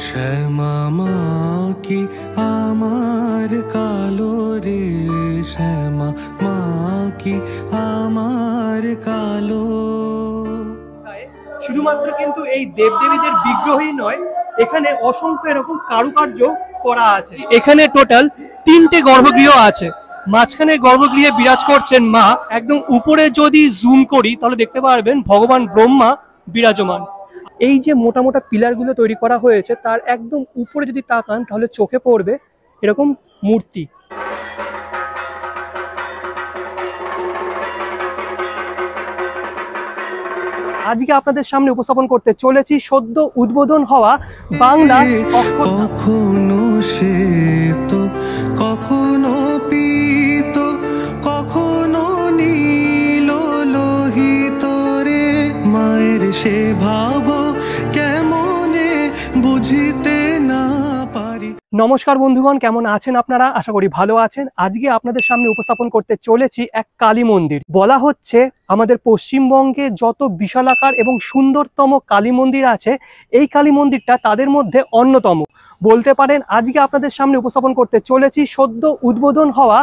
শ্যামা মা কি আমার কালো রে, শ্যামা মা কি আমার কালো। শুধুমাত্র কিন্তু এই দেবদেবীদের বিগ্রহই নয়, এখানে অসংখ্য এরকম কারুকার্য করা আছে। এখানে টোটাল 3টে গর্ভগৃহ আছে। মাঝখানে গর্ভগৃহে বিরাজ করছেন মা। একদম উপরে যদি জুম করি তাহলে দেখতে পারবেন ভগবান ব্রহ্মা বিরাজমান। এই যে মোটা মোটা পিলারগুলো তৈরি করা হয়েছে তার একদম উপরে যদি তাকান তাহলে চোখে পড়বে এরকম মূর্তি। আজকে আপনাদের সামনে উপস্থাপন করতে চলেছি সদ্য উদ্বোধন হওয়া বাংলা কখনো শ্বেত, কখনো পীত, কখনো নীল লোহিত রে, মায়ের সে ভাব কেমনে বুঝিতে না পারি। নমস্কার বন্ধুগণ, কেমন আছেন আপনারা? আশা করি ভালো আছেন। আজকে আপনাদের সামনে উপস্থাপন করতে চলেছি এক কালী মন্দির। বলা হচ্ছে আমাদের পশ্চিমবঙ্গে যত বিশালাকার এবং সুন্দরতম কালী মন্দির আছে, এই কালী মন্দিরটা তাদের মধ্যে অন্যতম বলতে পারেন। আজকে আপনাদের সামনে উপস্থাপন করতে চলেছি সদ্য উদ্বোধন হওয়া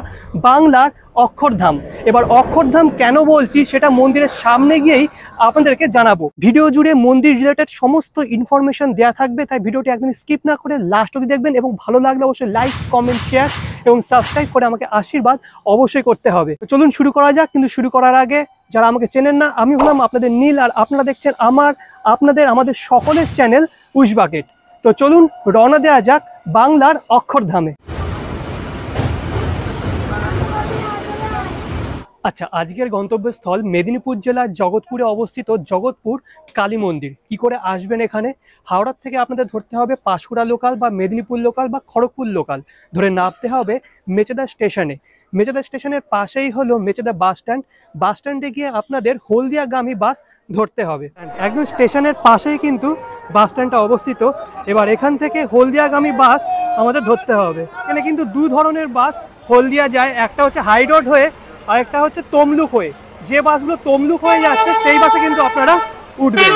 বাংলার অক্ষরধাম। এবার অক্ষরধাম কেন বলছি সেটা মন্দিরের সামনে গিয়েই আপনাদেরকে জানাবো। ভিডিও জুড়ে মন্দির রিলেটেড সমস্ত ইনফরমেশন দেওয়া থাকবে, তাই ভিডিওটি একদম স্কিপ না করে লাস্ট অবধি দেখবেন এবং ভালো লাগলে অবশ্যই লাইক, কমেন্ট, শেয়ার এবং সাবস্ক্রাইব করে আমাকে আশীর্বাদ অবশ্যই করতে হবে। তো চলুন শুরু করা যাক। কিন্তু শুরু করার আগে যারা আমাকে চেনেন না, আমি হলাম আপনাদের নীল আর আপনারা দেখছেন আমাদের সকলের চ্যানেল উইশ বাকেট। তো চলুন রওনা দেওয়া যাক বাংলার অক্ষরধামে। আচ্ছা, আজকের গন্তব্যস্থল মেদিনীপুর জেলার জগৎপুরে অবস্থিত জগৎপুর কালী মন্দির। কি করে আসবেন এখানে? হাওড়ার থেকে আপনাদের ধরতে হবে পাঁশকুড়া লোকাল বা মেদিনীপুর লোকাল বা খড়গপুর লোকাল ধরে নামতে হবে মেচেদা স্টেশনে। মেচেদা স্টেশনের পাশেই হলো মেচেদা বাস স্ট্যান্ড। বাস স্ট্যান্ডে গিয়ে আপনাদের হলদিয়াগামী বাস ধরতে হবে। একদম স্টেশনের পাশেই কিন্তু বাস স্ট্যান্ডটা অবস্থিত। এবার এখান থেকে হলদিয়াগামী বাস আমাদের ধরতে হবে। এখানে কিন্তু দু ধরনের বাস হলদিয়া যায়, একটা হচ্ছে হাই রোড হয়ে আর একটা হচ্ছে তমলুক হয়ে। যে বাসগুলো তমলুক হয়ে যাচ্ছে সেই বাসে কিন্তু আপনারা উঠবেন।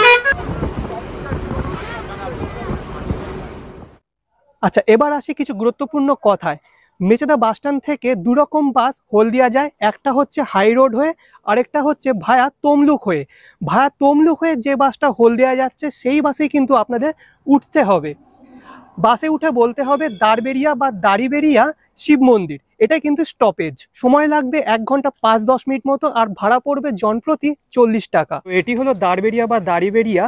আচ্ছা, এবার আসি কিছু গুরুত্বপূর্ণ কথায়। মেচেদা বাস স্ট্যান্ড থেকে দুরকম বাস হলদিয়া যায়, একটা হচ্ছে হাই রোড হয়ে আরেকটা হচ্ছে ভায়া তমলুক হয়ে। ভায়া তমলুক হয়ে যে বাসটা হলদিয়া যাচ্ছে সেই বাসেই কিন্তু আপনাদের উঠতে হবে। বাসে উঠে বলতে হবে দাঁড়বেরিয়া বা দাড়িবেরিয়া শিব মন্দির। এটা কিন্তু স্টপেজ, সময় লাগবে 1 ঘন্টা 5-10 মিনিট মতো, আর ভাড়া পড়বে জনপ্রতি 40 টাকা। এটি হলো দাঁড়বেরিয়া বা দাড়িবেরিয়া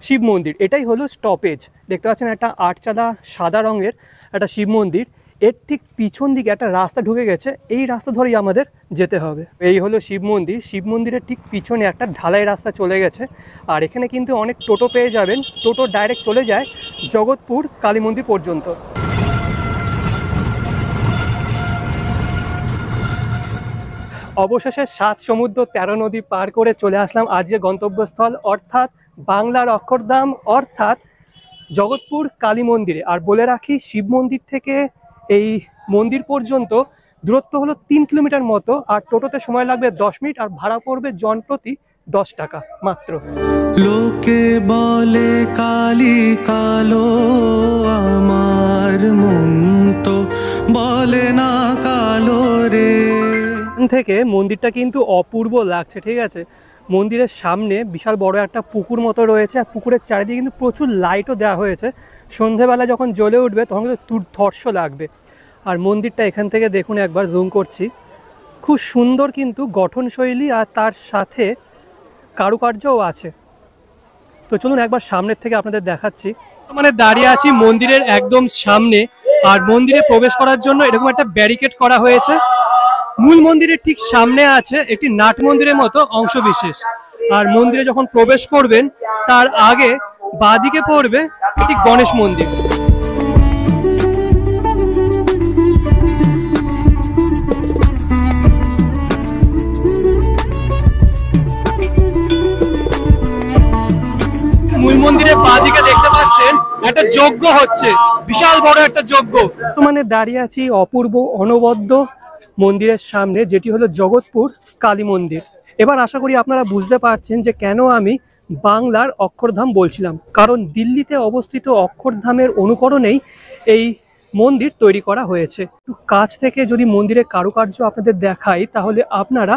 শিব মন্দির, এটাই হলো স্টপেজ। দেখতে পাচ্ছেন একটা 8 চালা সাদা রঙের একটা শিব মন্দির। এর ঠিক পিছন দিকে একটা রাস্তা ঢুকে গেছে, এই রাস্তা ধরেই আমাদের যেতে হবে। এই হলো শিব মন্দির। শিব মন্দিরের ঠিক পিছনে একটা ঢালাই রাস্তা চলে গেছে, আর এখানে কিন্তু অনেক টোটো পেয়ে যাবেন। টোটো ডাইরেক্ট চলে যায় জগৎপুর কালী মন্দির পর্যন্ত। অবশেষে 7 সমুদ্র 13 নদী পার করে চলে আসলাম আজকের গন্তব্যস্থল, অর্থাৎ বাংলার অক্ষরধাম, অর্থাৎ জগৎপুর কালী মন্দিরে। আর বলে রাখি, শিব মন্দির থেকে এই মন্দির পর্যন্ত দূরত্ব হলো 3 কিলোমিটার মতো, আর টোটোতে সময় লাগবে 10 মিনিট, আর ভাড়া পড়বে জনপ্রতি 10 টাকা মাত্র। লোকে বলে কালী কালো, আমার মন তো বলে না কালো রে। থেকে মন্দিরটা কিন্তু অপূর্ব লাগছে, ঠিক আছে। মন্দিরের সামনে বিশাল বড় একটা পুকুর মতো রয়েছে, আর পুকুরের চারিদিকে কিন্তু প্রচুর লাইটও দেওয়া হয়েছে। সন্ধেবেলা যখন জ্বলে উঠবে তখন কিন্তু দুর্ধর্ষ লাগবে। আর মন্দিরটা এখান থেকে দেখুন, একবার জুম করছি, খুব সুন্দর কিন্তু গঠনশৈলী, আর তার সাথে কারুকার্যও আছে। তো চলুন একবার সামনের থেকে আপনাদের দেখাচ্ছি। মানে দাঁড়িয়ে আছি মন্দিরের একদম সামনে, আর মন্দিরে প্রবেশ করার জন্য এরকম একটা ব্যারিকেড করা হয়েছে। মূল মন্দিরের ঠিক সামনে আছে একটি নাট মন্দিরের মতো অংশ বিশেষ, আর মন্দিরে যখন প্রবেশ করবেন তার আগে বাঁদিকে পড়বে একটি গণেশ মন্দির। মূল মন্দিরের বাঁদিকে দেখতে পাচ্ছেন একটা যজ্ঞ হচ্ছে, বিশাল বড় একটা যজ্ঞ। তো মানে দাঁড়িয়ে আছি অপূর্ব অনবদ্য মন্দিরের সামনে, যেটি হলো জগৎপুর কালী মন্দির। এবার আশা করি আপনারা বুঝতে পারছেন যে কেন আমি বাংলার অক্ষরধাম বলছিলাম, কারণ দিল্লিতে অবস্থিত অক্ষরধামের অনুকরণেই এই মন্দির তৈরি করা হয়েছে। একটু কাছ থেকে যদি মন্দিরের কারুকার্য আপনাদের দেখাই তাহলে আপনারা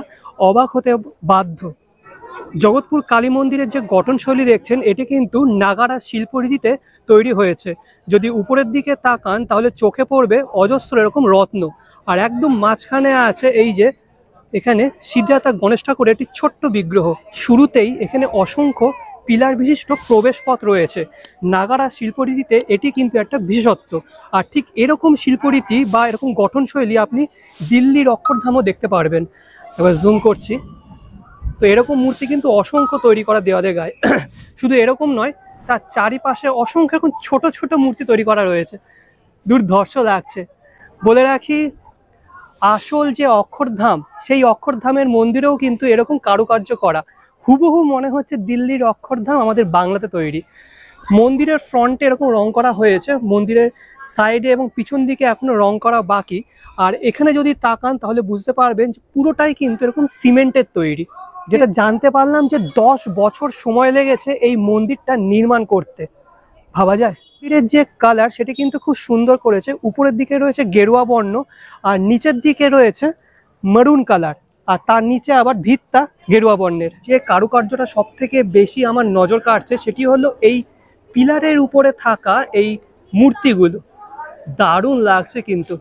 অবাক হতে বাধ্য। জগৎপুর কালী মন্দিরের যে গঠনশৈলী দেখছেন এটি কিন্তু নাগারা শিল্পরীতিতে তৈরি হয়েছে। যদি উপরের দিকে তাকান তাহলে চোখে পড়বে অজস্র এরকম রত্ন, আর একদম মাঝখানে আছে এই যে এখানে সিদ্ধার্থ গণেশ ঠাকুরের একটি ছোট্ট বিগ্রহ। শুরুতেই এখানে অসংখ্য পিলার বিশিষ্ট প্রবেশপথ রয়েছে। নাগারা শিল্পরীতিতে এটি কিন্তু একটা বিশেষত্ব। আর ঠিক এরকম শিল্পরীতি বা এরকম গঠনশৈলী আপনি দিল্লির অক্ষরধামও দেখতে পারবেন। এবার জুম করছি, তো এরকম মূর্তি কিন্তু অসংখ্য তৈরি করা দেওয়ালে গায়ে। শুধু এরকম নয়, তার চারিপাশে অসংখ্য এখন ছোট ছোট মূর্তি তৈরি করা রয়েছে, দুর্ধর্ষ লাগছে। বলে রাখি, আসল যে অক্ষরধাম সেই অক্ষরধামের মন্দিরেও কিন্তু এরকম কারুকার্য করা, হুবহু মনে হচ্ছে দিল্লির অক্ষরধাম আমাদের বাংলাতে তৈরি। মন্দিরের ফ্রন্টে এরকম রং করা হয়েছে, মন্দিরের সাইডে এবং পিছন দিকে এখনো রং করা বাকি। আর এখানে যদি তাকান তাহলে বুঝতে পারবেন যে পুরোটাই কিন্তু এরকম সিমেন্টের তৈরি। যেটা জানতে পারলাম যে 10 বছর সময় লেগেছে এই মন্দিরটা নির্মাণ করতে। ভাবা যায়? মন্দিরের যে কালার সেটি কিন্তু খুব সুন্দর করেছে। উপরের দিকে রয়েছে গেরুয়া বর্ণ আর নিচের দিকে রয়েছে মেরুন কালার, আর তার নিচে আবার ভিতটা গেরুয়া বর্ণের। যে কারুকার্যটা সব থেকে বেশি আমার নজর কাটছে সেটি হলো এই পিলারের উপরে থাকা এই মূর্তিগুলো, দারুণ লাগছে কিন্তু।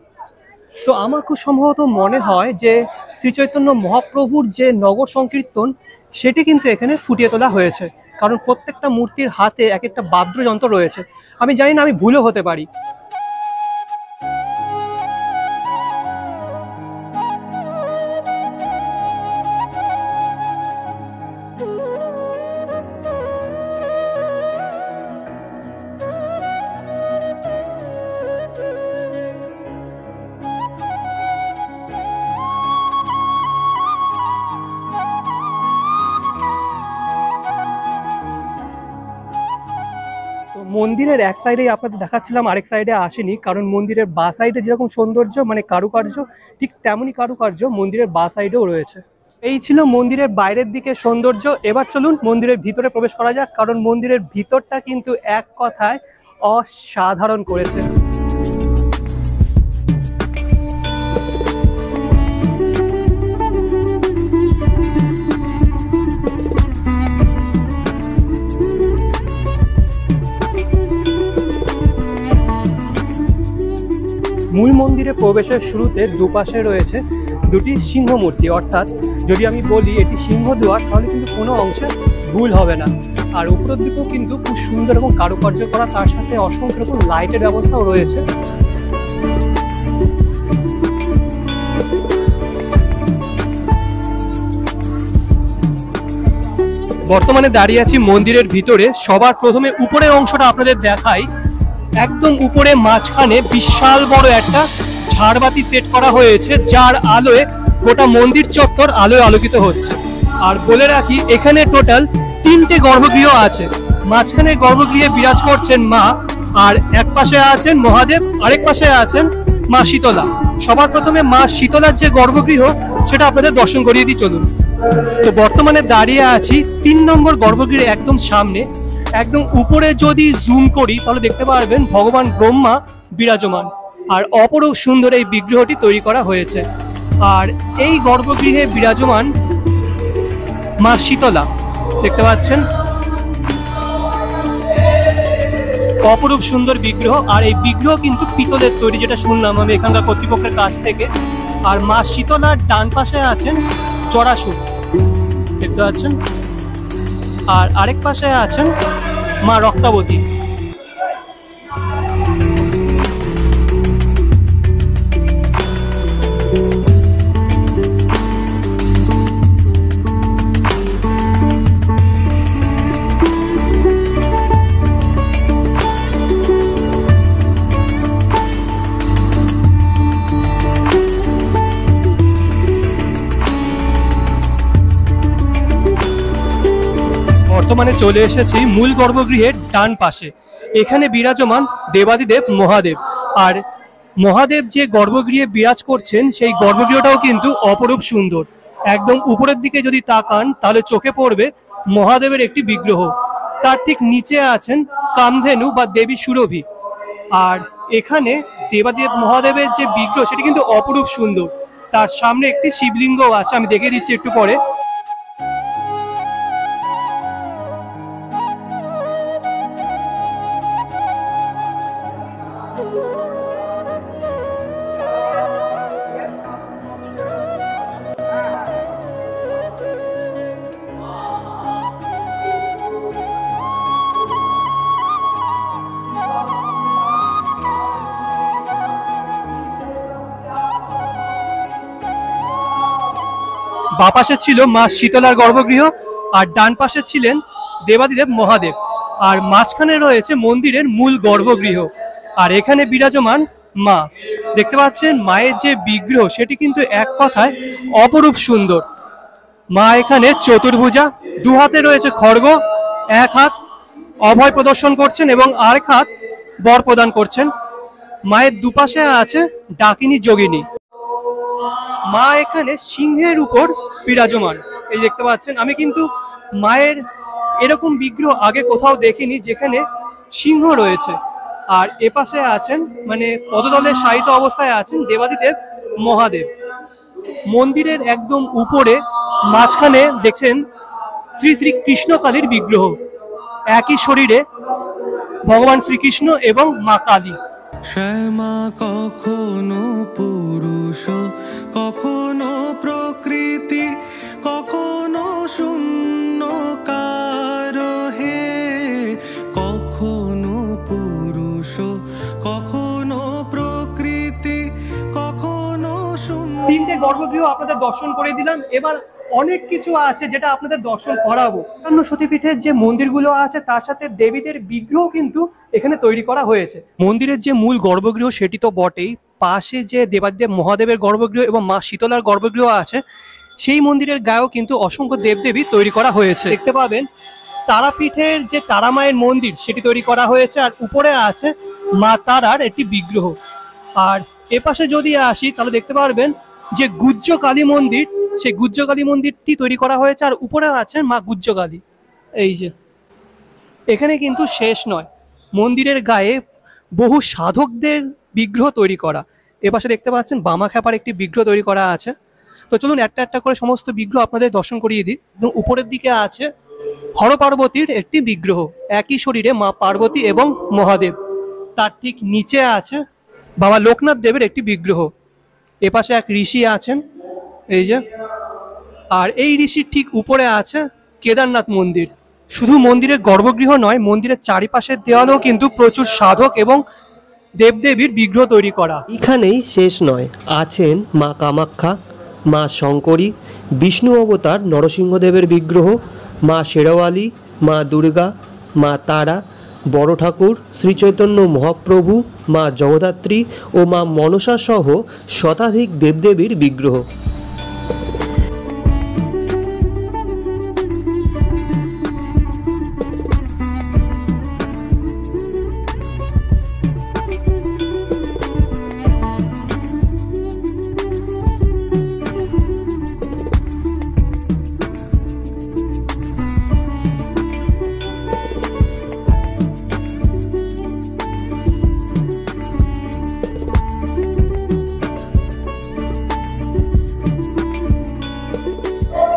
তো আমার খুব সম্ভবত মনে হয় যে শ্রী চৈতন্য মহাপ্রভুর যে নগর সংকীর্তন সেটি কিন্তু এখানে ফুটিয়ে তোলা হয়েছে, কারণ প্রত্যেকটা মূর্তির হাতে এক একটা বাদ্যযন্ত্র রয়েছে। আমি জানি না, আমি ভুলও হতে পারি। মন্দিরের এক সাইডেই আপনাদের দেখাচ্ছিলাম, আরেক সাইডে আসেনি, কারণ মন্দিরের বা সাইডে যেরকম সৌন্দর্য মানে কারুকার্য, ঠিক তেমনই কারুকার্য মন্দিরের বা সাইডেও রয়েছে। এই ছিল মন্দিরের বাইরের দিকে সৌন্দর্য। এবার চলুন মন্দিরের ভিতরে প্রবেশ করা যাক, কারণ মন্দিরের ভিতরটা কিন্তু এক কথায় অসাধারণ করেছে। মূল মন্দিরে প্রবেশের শুরুতে দুপাশে রয়েছে দুটি সিংহ মূর্তি, অর্থাৎ যদি আমি বলি এটি সিংহদুয়ার তাহলে কিন্তু কোনো অংশে ভুল হবে না। আর উপরের দিকেও কিন্তু খুব সুন্দর এবং কারুকার্য করা, তার সাথে অসংখ্য রকম লাইটের ব্যবস্থাও রয়েছে। বর্তমানে দাঁড়িয়ে আছি মন্দিরের ভিতরে। সবার প্রথমে উপরের অংশটা আপনাদের দেখাই। একদম উপরে মাঝখানে বিশাল বড় একটা ঝাড়বাতি সেট করা হয়েছে, যার আলোয় গোটা মন্দির চত্বর আলোয় আলোকিত হচ্ছে। আর বলে রাখি, এখানে টোটাল 3টে গর্ভগৃহ আছে। মাঝখানে গর্ভগৃহে বিরাজ করছেন মা, আর এক পাশে আছেন মহাদেব, আরেক পাশে আছেন মা শীতলা। সবার প্রথমে মা শীতলার যে গর্ভগৃহ সেটা আপনাদের দর্শন করিয়ে দিই, চলুন। তো বর্তমানে দাঁড়িয়ে আছি 3 নম্বর গর্ভগৃহের একদম সামনে। একদম উপরে যদি জুম করি তাহলে দেখতে পারবেন ভগবান ব্রহ্মা বিরাজমান, আর অপরূপ সুন্দর এই বিগ্রহটি তৈরি করা হয়েছে। আর এই গর্ভগৃহে বিরাজমান মা শীতলা, দেখতে পাচ্ছেন অপরূপ সুন্দর বিগ্রহ। আর এই বিগ্রহ কিন্তু পিতলের তৈরি, যেটা শুনলাম আমি এখানকার কর্তৃপক্ষের কাছ থেকে। আর মা শীতলার ডান পাশে আছেন জরাসুর, দেখতে পাচ্ছেন, আর আরেক পাশে আছেন মা রক্তাবতী। বর্তমানে চলে এসেছি মূল গর্ভগৃহের ডান পাশে। এখানে বিরাজমান দেবাদিদেব মহাদেব। আর মহাদেব যে গর্ভগৃহে বিরাজ করছেন সেই গর্ভগৃহটাও কিন্তু অপরূপ সুন্দর। একদম উপরের দিকে যদি তাকান তাহলে চোখে পড়বে মহাদেবের একটি বিগ্রহ। তার ঠিক নিচে আছেন কামধেনু বা দেবী সুরভি। আর এখানে দেবাদেব মহাদেবের যে বিগ্রহ সেটি কিন্তু অপরূপ সুন্দর। তার সামনে একটি শিবলিঙ্গ আছে, আমি দেখে দিচ্ছি একটু পরে। বাঁ পাশে ছিল মা শীতলার গর্ভগৃহ, আর ডান পাশে ছিলেন দেবাদিদেব মহাদেব, আর মাঝখানে রয়েছে মন্দিরের মূল গর্ভগৃহ। আর এখানে বিরাজমান মা, দেখতে পাচ্ছেন মায়ের যে বিগ্রহ সেটি কিন্তু এক কথায় অপরূপ সুন্দর। মা এখানে চতুর্ভুজা, দু হাতে রয়েছে খড়গ, এক হাত অভয় প্রদর্শন করছেন এবং আরেক হাত বর প্রদান করছেন। মায়ের দুপাশে আছে ডাকিনী যোগিনী। মা এখানে সিংহের উপর বিরাজমান, এই দেখতে পাচ্ছেন। আমি কিন্তু মায়ের এরকম বিগ্রহ আগে কোথাও দেখিনি যেখানে সিংহ রয়েছে। আর এপাশে আছেন মানে পদতলে শায়িত অবস্থায় আছেন দেবাদিদেব মহাদেব। মন্দিরের একদম উপরে মাঝখানে দেখছেন শ্রী শ্রী কৃষ্ণকালীর বিগ্রহ, একই শরীরে ভগবান শ্রীকৃষ্ণ এবং মা কালী। শ্যামা কখনো পুরুষ, কখনো প্রকৃতি, কখনো শূন্যকার হে, কখনো পুরুষ, কখনো প্রকৃতি, কখনো শূন্য। তিনটে গর্ভগৃহ আপনাদের দর্শন করে দিলাম, এবার অনেক কিছু আছে যেটা আপনাদের দর্শন করাবো। অন্য সতীপীঠের যে মন্দিরগুলো আছে তার সাথে দেবীদের বিগ্রহ কিন্তু এখানে তৈরি করা হয়েছে। মন্দিরের যে মূল গর্ভগৃহ সেটি তো বটেই, পাশে যে দেবাদেব মহাদেবের গর্ভগৃহ এবং মা শীতলার গর্ভগৃহ আছে, সেই মন্দিরের গায়েও কিন্তু অসংখ্য দেবদেবী তৈরি করা হয়েছে। দেখতে পাবেন তারাপীঠের যে তারা মায়ের মন্দির সেটি তৈরি করা হয়েছে, আর উপরে আছে মা তারার একটি বিগ্রহ। আর এপাশে যদি আসি তাহলে দেখতে পারবেন যে গুজ্জ কালী মন্দির, সেই গুজ্জ কালী মন্দিরটি তৈরি করা হয়েছে, আর উপরে আছেন মা গুজ্জ কালী। এই যে এখানে কিন্তু শেষ নয়, মন্দিরের গায়ে বহু সাধকদের বিগ্রহ তৈরি করা। এপাশে দেখতে পাচ্ছেন বামাখ্যাপার একটি বিগ্রহ তৈরি করা আছে। তো চলুন একটা একটা করে সমস্ত বিগ্রহ আপনাদের দর্শন করিয়ে দিই। উপরের দিকে আছে হর পার্বতীর একটি বিগ্রহ, একই শরীরে মা পার্বতী এবং মহাদেব। তার ঠিক নিচে আছে বাবা লোকনাথ দেবের একটি বিগ্রহ। এপাশে এক ঋষি আছেন, এই যে। আর এই ঋষির ঠিক উপরে আছে কেদারনাথ মন্দির। শুধু মন্দিরের গর্ভগৃহ নয়, মন্দিরের চারিপাশের দেওয়ালেও কিন্তু প্রচুর সাধক এবং দেবদেবীর বিগ্রহ তৈরি করা। এখানেই শেষ নয়, আছেন মা কামাখ্যা, মা শঙ্করী, বিষ্ণু অবতার নরসিংহদেবের বিগ্রহ, মা শেরওয়ালি, মা দুর্গা, মা তারা, বড় ঠাকুর, শ্রীচৈতন্য মহাপ্রভু, মা জগদ্ধাত্রী ও মা মনসা সহ শতাধিক দেবদেবীর বিগ্রহ।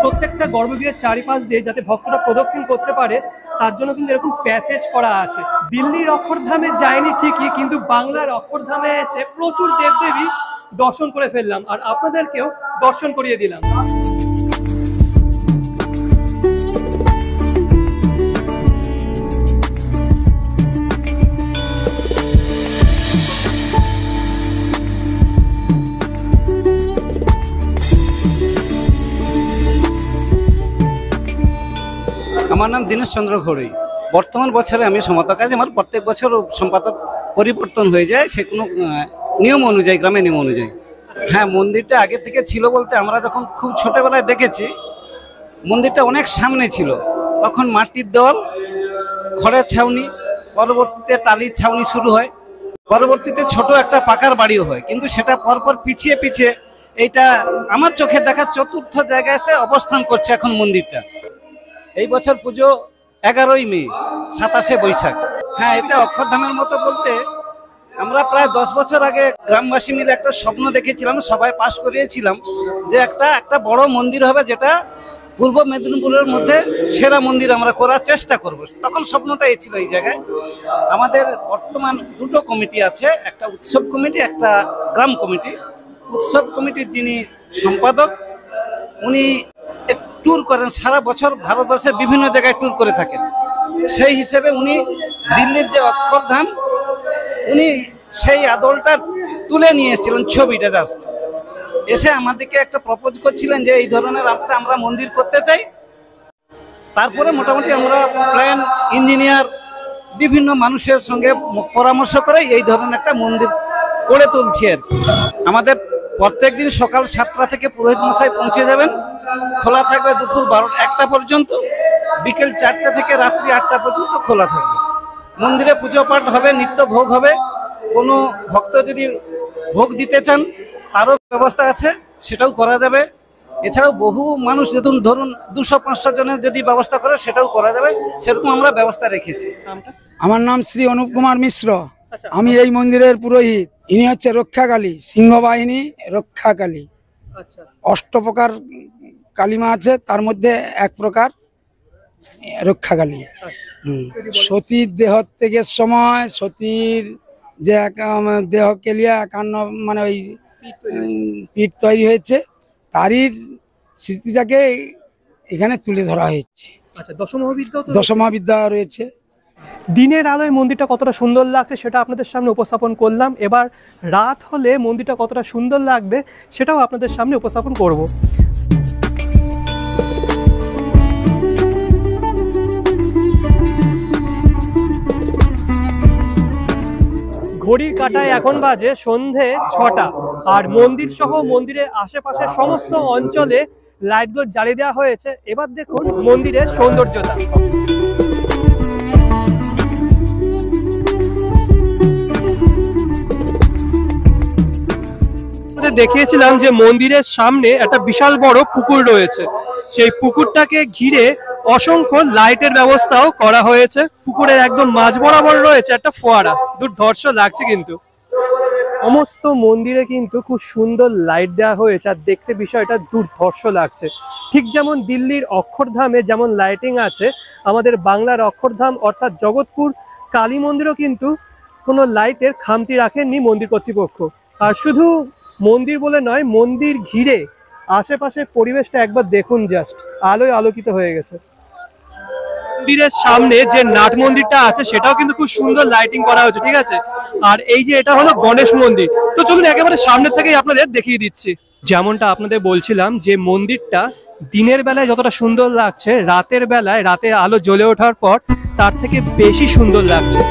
প্রত্যেকটা গর্ভগৃহের চারিপাশ দিয়ে যাতে ভক্তরা প্রদক্ষিণ করতে পারে তার জন্য কিন্তু এরকম প্যাসেজ করা আছে। দিল্লির অক্ষরধামে যায়নি ঠিকই, কিন্তু বাংলার অক্ষরধামে এসে প্রচুর দেবদেবী দর্শন করে ফেললাম, আর আপনাদেরকেও দর্শন করিয়ে দিলাম। আমার নাম দীনেশ চন্দ্র ঘড়ই। বর্তমান বছরে আমি সমাপ্ত কাজে আমার প্রত্যেক বছর সম্পাদক পরিবর্তন হয়ে যায়, সে কোনো নিয়ম অনুযায়ী, গ্রামের নিয়ম অনুযায়ী। হ্যাঁ, মন্দিরটা আগে থেকে ছিল বলতে আমরা যখন খুব ছোটবেলায় দেখেছি মন্দিরটা অনেক সামনে ছিল, তখন মাটির দেওয়াল, খড়ের ছাউনি, পরবর্তীতে টালির ছাউনি শুরু হয়, পরবর্তীতে ছোট একটা পাকার বাড়িও হয়, কিন্তু সেটা পরপর পিছিয়ে পিছিয়ে এইটা আমার চোখে দেখা চতুর্থ জায়গায় এসে অবস্থান করছে এখন মন্দিরটা। এই বছর পুজো 11ই মে, 27শে বৈশাখ। হ্যাঁ, এটা অক্ষরধামের মতো বলতে আমরা প্রায় 10 বছর আগে গ্রামবাসী মিলে একটা স্বপ্ন দেখেছিলাম, সবাই পাশ করিয়েছিলাম যে একটা বড় মন্দির হবে, যেটা পূর্ব মেদিনীপুরের মধ্যে সেরা মন্দির আমরা করার চেষ্টা করব। তখন স্বপ্নটা এই ছিল এই জায়গায়। আমাদের বর্তমান দুটো কমিটি আছে, একটা উৎসব কমিটি, একটা গ্রাম কমিটি। উৎসব কমিটির যিনি সম্পাদক, উনি ট্যুর করেন সারা বছর, ভারতবর্ষের বিভিন্ন জায়গায় ট্যুর করে থাকেন। সেই হিসেবে উনি দিল্লির যে অক্ষরধাম, উনি সেই আদলটা তুলে নিয়ে এসেছিলেন, ছবিটা জাস্ট এসে আমাদেরকে একটা প্রপোজ করছিলেন যে এই ধরনের আমরা মন্দির করতে চাই। তারপরে মোটামুটি আমরা প্ল্যান, ইঞ্জিনিয়ার, বিভিন্ন মানুষের সঙ্গে পরামর্শ করে এই ধরনের একটা মন্দির গড়ে তুলছি আর কি। আমাদের প্রত্যেকদিন সকাল 7টা থেকে পুরোহিত মশাই পৌঁছে যাবেন, খোলা থাকবে দুপুর 1টা পর্যন্ত, বিকেল 4টা থেকে রাত্রি 8টা পর্যন্ত খোলা থাকবে। মন্দিরে পুজো পাঠ হবে, নিত্য ভোগ হবে। কোনো ভক্ত যদি ভোগ দিতে চান তারও ব্যবস্থা আছে, সেটাও করা যাবে। এছাড়াও বহু মানুষ ধরুন 200-500 জনের যদি ব্যবস্থা করে সেটাও করা যাবে, সেরকম আমরা ব্যবস্থা রেখেছি। আমার নাম শ্রী অনুপ কুমার মিশ্র, আমি এই মন্দিরের পুরোহিত। ইনি হচ্ছে রক্ষাকালী, সিংহবাহিনী রক্ষাকালী। অষ্টপ্রকার কালিমা আছে, তার মধ্যে এক প্রকার রক্ষাকালী। সতীর দেহ থেকে সময় সতীর যে দেহ কেলিয়া 51 মানে ওই পিঠ তৈরি হয়েছে, তারই স্মৃতিটাকে এখানে তুলে ধরা হয়েছে। দশমহাবিদ্যা রয়েছে। দিনের আলোয় মন্দিরটা কতটা সুন্দর লাগছে সেটা আপনাদের সামনে উপস্থাপন করলাম। এবার রাত হলে মন্দিরটা কতটা সুন্দর লাগবে সেটাও আপনাদের সামনে উপস্থাপন করব। ঘড়ির কাঁটায় এখন বাজে সন্ধে 6টা, আর মন্দির সহ মন্দিরের আশেপাশে সমস্ত অঞ্চলে লাইটগুলো জ্বালিয়ে দেওয়া হয়েছে। এবার দেখুন মন্দিরের সৌন্দর্যতা। দেখিয়েছিলাম যে মন্দিরের সামনে একটা বিশাল বড় পুকুর রয়েছে, সেই পুকুরটাকে ঘিরে অসংখ্য লাইটের ব্যবস্থাও করা হয়েছে। পুকুরের একদম মাঝ বরাবর রয়েছে একটা ফোয়ারা, দুর্ধর্ষ লাগছে। কিন্তু সমস্ত মন্দিরে কিন্তু খুব সুন্দর লাইট দেওয়া হয়েছে, আর দেখতে বিষয়টা দুর্ধর্ষ লাগছে। ঠিক যেমন দিল্লির অক্ষরধামে যেমন লাইটিং আছে, আমাদের বাংলার অক্ষরধাম অর্থাৎ জগৎপুর কালী মন্দিরও কিন্তু কোনো লাইটের খামতি রাখেননি মন্দির কর্তৃপক্ষ। আর শুধু মন্দির বলে নয়, মন্দির ঘিরে আশেপাশের পরিবেশটা একবার দেখুন, জাস্ট আলোয় আলোকিত হয়ে গেছে। মন্দিরের সামনে যে নাট মন্দিরটা আছে সেটাও কিন্তু খুব সুন্দর লাইটিং করা হয়েছে, ঠিক আছে। আর এই যে এটা হলো গণেশ মন্দির, তো চলুন একেবারে সামনে থেকেই আপনাদের দেখিয়ে দিচ্ছি। যেমনটা আপনাদের বলছিলাম যে মন্দিরটা দিনের বেলায় যতটা সুন্দর লাগছে, রাতের বেলায় রাতে আলো জ্বলে ওঠার পর তার থেকে বেশি সুন্দর লাগছে।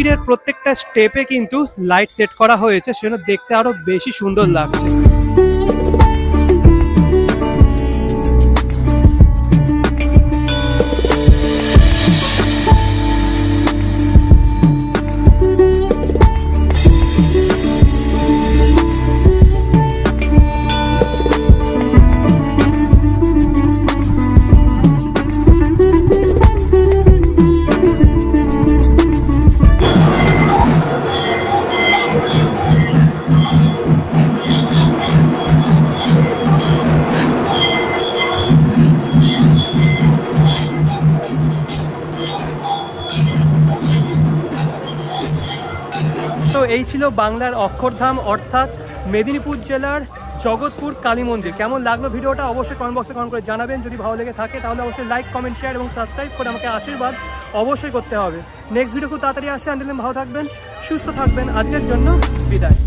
মন্দিরের প্রত্যেকটা স্টেপে কিন্তু লাইট সেট করা হয়েছে, সেটা দেখতে আরো বেশি সুন্দর লাগছে। তো এই ছিল বাংলার অক্ষরধাম অর্থাৎ মেদিনীপুর জেলার জগৎপুর কালী মন্দির। কেমন লাগলো ভিডিওটা অবশ্যই কমেন্ট বক্সে কমেন্ট করে জানাবেন। যদি ভালো লেগে থাকে তাহলে অবশ্যই লাইক, কমেন্ট, শেয়ার এবং সাবস্ক্রাইব করে আমাকে আশীর্বাদ অবশ্যই করতে হবে। নেক্সট ভিডিও খুব তাড়াতাড়ি আসছে। আনটিল দেন ভালো থাকবেন, সুস্থ থাকবেন। আজকের জন্য বিদায়।